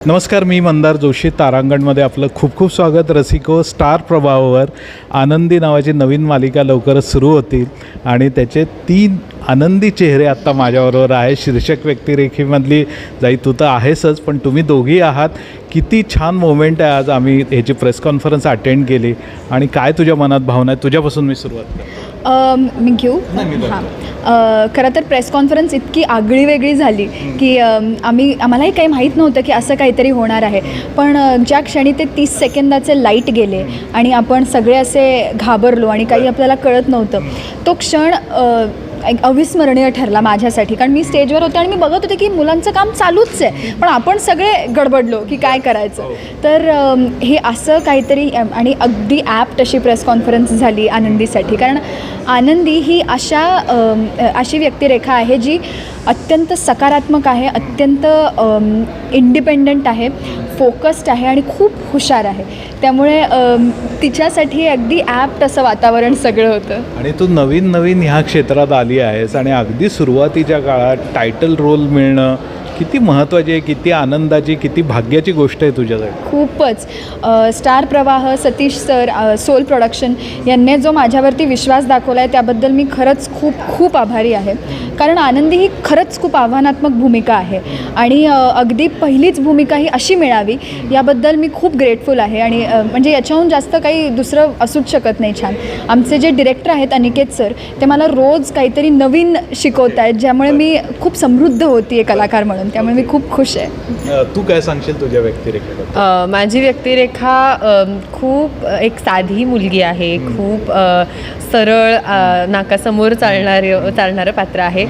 नमस्कार, मी मंदार जोशी. तारांगणमध्ये आपलं खूप खूप स्वागत. रसिको, स्टार प्रभावावर आनंदी नावाची नवीन मालिका लवकरच सुरू होतील आणि त्याचे 3 आनंदी चेहरे आत्ता माझ्याबरोबर आहे. शीर्षक व्यक्तिरेखेमधली जाई तू तर आहेसच, पण तुम्ही दोघी आहात. किती छान मोमेंट आहे. आज आम्ही ह्याची प्रेस कॉन्फरन्स अटेंड केली आणि काय तुझ्या मनात भावना आहे? तुझ्यापासून मी सुरुवात करतो. मी घेऊ. हां, खरं तर प्रेस कॉन्फरन्स इतकी आगळी वेगळी झाली की आम्हालाही काही माहीत नव्हतं की असं काहीतरी होणार आहे. पण ज्या क्षणी ते 30 सेकंदाचे लाईट गेले आणि आपण सगळे असे घाबरलो आणि काही आपल्याला कळत नव्हतं, तो क्षण एक अविस्मरणीय ठरला माझ्यासाठी. कारण मी स्टेजवर होते आणि मी बघत होते की मुलांचं काम चालूच आहे, पण आपण सगळे गडबडलो की काय करायचं. तर हे असं काहीतरी आणि अगदी ॲप्ट अशी प्रेस कॉन्फरन्स झाली आनंदीसाठी. कारण आनंदी ही अशी व्यक्तिरेखा आहे जी अत्यंत सकारात्मक आहे, अत्यंत इंडिपेंडंट आहे, फोकस्ड आहे आणि खूप हुशार आहे. त्यामुळे तिच्यासाठी अगदी ॲप्ट असं वातावरण सगळं होतं. आणि तू नवीन ह्या क्षेत्रात आली आहेस आणि अगदी सुरुवातीच्या काळात टायटल रोल मिळणं किती महत्त्वाची आहे, किती आनंदाची, किती भाग्याची गोष्ट आहे तुझ्यासाठी. खूपच. स्टार प्रवाह, सतीश सर, सोल प्रोडक्शन यांनी जो माझ्यावरती विश्वास दाखवला आहे त्याबद्दल मी खरंच खूप आभारी आहे. कारण आनंदी ही खरंच खूप आव्हानात्मक भूमिका आहे आणि अगदी पहिलीच भूमिका ही अशी मिळावी याबद्दल मी खूप ग्रेटफुल आहे. आणि म्हणजे याच्याहून जास्त काही दुसरं असूच शकत नाही. छान आमचे जे डिरेक्टर आहेत अनिकेत सर, ते मला रोज काहीतरी नवीन शिकवत आहेत, ज्यामुळे मी खूप समृद्ध होती आहे कलाकार म्हणून. त्यामुळे मी खूप खुश आहे. तू काय सांगशील तुझ्या व्यक्तिरेखेबद्दल? माझी व्यक्तिरेखा खूप एक साधी मुलगी आहे. खूप सरळ नाकासमोर चालणारं पात्र आहे.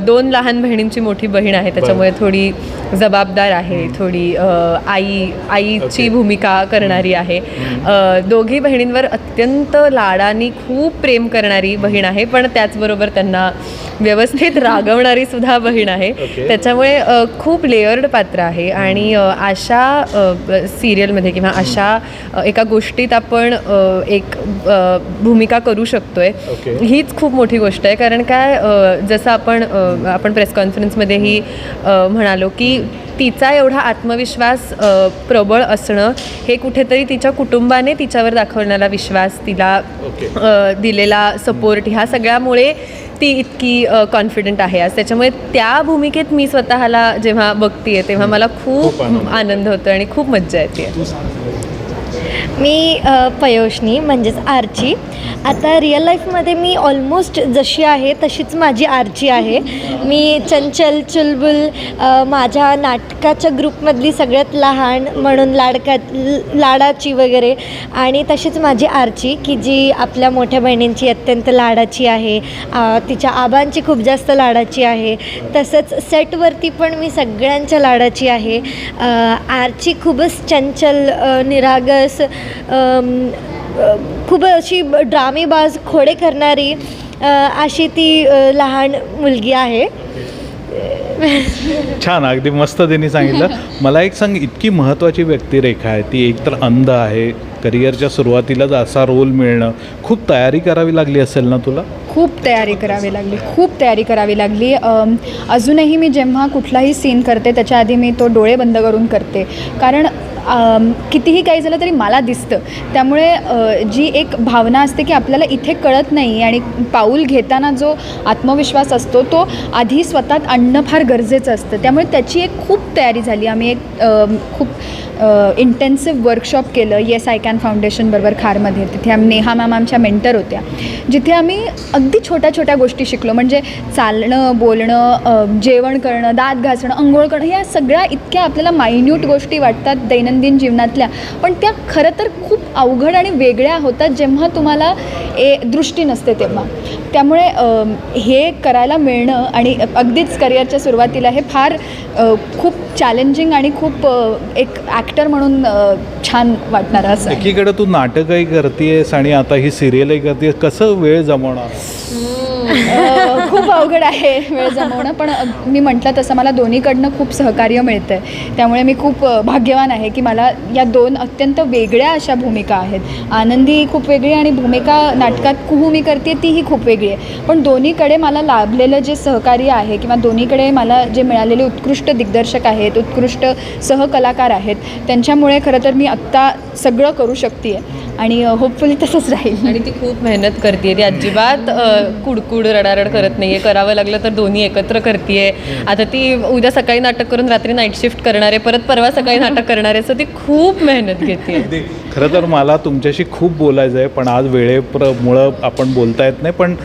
2 लहान बहिणींची मोठी बहीण आहे, त्याच्यामुळे थोडी जबाबदार आहे, थोडी आईची भूमिका करणारी आहे. दोघी बहिणींवर अत्यंत लाडाने खूप प्रेम करणारी बहीण आहे, पण त्याचबरोबर त्यांना व्यवस्थित रागवणारी सुद्धा बहीण आहे. त्याच्यामुळे खूप लेयर्ड पात्र आहे. आणि अशा सिरियलमध्ये किंवा अशा एका गोष्टीत आपण एक भूमिका करू शकतोय, हीच खूप मोठी गोष्ट आहे. कारण काय, जसं आपण प्रेस कॉन्फरन्समध्येही म्हणालो की तिचा एवढा आत्मविश्वास प्रबळ असणं हे कुठेतरी तिच्या कुटुंबाने तिच्यावर दाखवणारा विश्वास, तिला दिलेला सपोर्ट, ह्या सगळ्यामुळे ती इतकी कॉन्फिडंट आहे आज. त्याच्यामुळे त्या भूमिकेत मी स्वतःला जेव्हा बघते तेव्हा मला खूप आनंद होतो आणि खूप मज्जा येते. मी पयोष्णी म्हणजेच आर्ची. आता रिअल लाईफमध्ये मी ऑलमोस्ट जशी आहे तशीच माझी आर्ची आहे. मी चंचल, चुलबुल, माझ्या नाटकाच्या ग्रुपमधली सगळ्यात लहान म्हणून लाडाची वगैरे. आणि तशीच माझी आर्ची की जी आपल्या मोठ्या बहिणींची अत्यंत लाडाची आहे, तिच्या आबांची खूप जास्त लाडाची आहे. तसंच सेटवरती पण मी सगळ्यांच्या लाडाची आहे. आर्ची खूपच चंचल, निरागस, खूप अशी ड्रामेबाज, खोडे करणारी अशी ती लहान मुलगी आहे. छान, अगदी मस्त त्यांनी सांगितलं. मला एक सांग, इतकी महत्त्वाची व्यक्तिरेखा आहे ती, एकतर अंध आहे, करिअरच्या सुरुवातीलाच असा रोल मिळणं, खूप तयारी करावी लागली असेल ना तुला? खूप तयारी करावी लागली. अजूनही मी जेव्हा कुठलाही सीन करते त्याच्या आधी मी तो डोळे बंद करून करते. कारण कितीही काही झालं तरी मला दिसतं. त्यामुळे जी एक भावना असते की आपल्याला इथे कळत नाही आणि पाऊल घेताना जो आत्मविश्वास असतो तो आधी स्वतःत आणणं फार गरजेचं असतं. त्यामुळे त्याची एक खूप तयारी झाली. आम्ही एक खूप इंटेन्सिव्ह वर्कशॉप केलं येस आय कॅन फाउंडेशनबरोबर खारमध्ये. तिथे नेहा मॅम आमच्या मेंटर होत्या, जिथे आम्ही अगदी छोट्या गोष्टी शिकलो. म्हणजे चालणं, बोलणं, जेवण करणं, दात घासणं, अंघोळ करणं, ह्या सगळ्या इतक्या आपल्याला मायन्यूट गोष्टी वाटतात दैनंदिन जीवनातल्या, पण त्या खरं तर खूप अवघड आणि वेगळ्या होतात जेव्हा तुम्हाला दृष्टी नसते तेव्हा. त्यामुळे हे करायला मिळणं आणि अगदीच करिअरच्या सुरुवातीला हे फार खूप चॅलेंजिंग आणि खूप एक ॲक्टर म्हणून छान वाटणारं असं. एकीकडे तू नाटकही करतेस आणि आता ही सिरियलही करतेस, कसं वेळ जमवणार? खूप अवघड आहे वेळ जमवणं, पण मी म्हटलं तसं मला दोन्हीकडनं खूप सहकार्य मिळतं आहे. त्यामुळे मी खूप भाग्यवान आहे की मला या 2 अत्यंत वेगळ्या अशा भूमिका आहेत. आनंदी खूप वेगळी आणि भूमिका नाटकात कुहू मी करते तीही खूप वेगळी आहे. पण दोन्हीकडे मला लाभलेलं जे सहकार्य आहे किंवा दोन्हीकडे मला जे मिळालेले उत्कृष्ट दिग्दर्शक आहेत, उत्कृष्ट सहकलाकार आहेत, त्यांच्यामुळे खरं तर मी आत्ता सगळं करू शकते आहे आणि होपफुली तसंच राहील. आणि ती खूप मेहनत करते, ती अजिबात कुडकुड रडारड करत नाही आहे. करावं लागलं तर दोन्ही एकत्र करते. आता ती उद्या सकाळी नाटक करून रात्री नाईट शिफ्ट करणार आहे, परत परवा सकाळी नाटक करणार आहे. सो ती खूप मेहनत घेते. खरं तर मला तुमच्याशी खूप बोलायचं आहे, पण आज वेळेमुळं आपण बोलता येत नाही. पण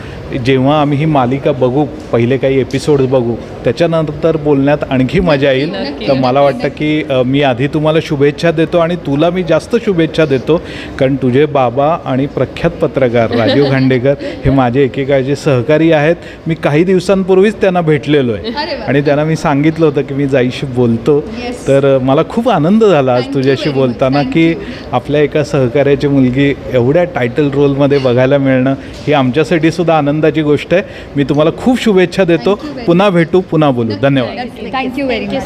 जेव्हा आम्ही ही मालिका बघू, पहिले काही एपिसोड्स बघू, त्याच्यानंतर बोलण्यात आणखी मजा येईल. तर मला वाटतं की मी आधी तुम्हाला शुभेच्छा देतो आणि तुला मी जास्त शुभेच्छा देतो, कारण तुझे बाबा आणि प्रख्यात पत्रकार राजीव खांडेकर हे माझे एकेकाळचे सहकारी आहेत. मी काही दिवसांपूर्वीच त्यांना भेटलेलो आहे आणि त्यांना मी सांगितलं होतं की मी जाईशी बोलतो. तर मला खूप आनंद झाला आज तुझ्याशी बोलताना की आपल्या एका सहकार्याची मुलगी एवढ्या टायटल रोलमध्ये बघायला मिळणं ही आमच्यासाठी सुद्धा आनंदाची गोष्ट आहे. मी तुम्हाला खूप शुभेच्छा देतो. पुन्हा भेटू, पुन्हा बोलू. धन्यवाद. Thank you very much.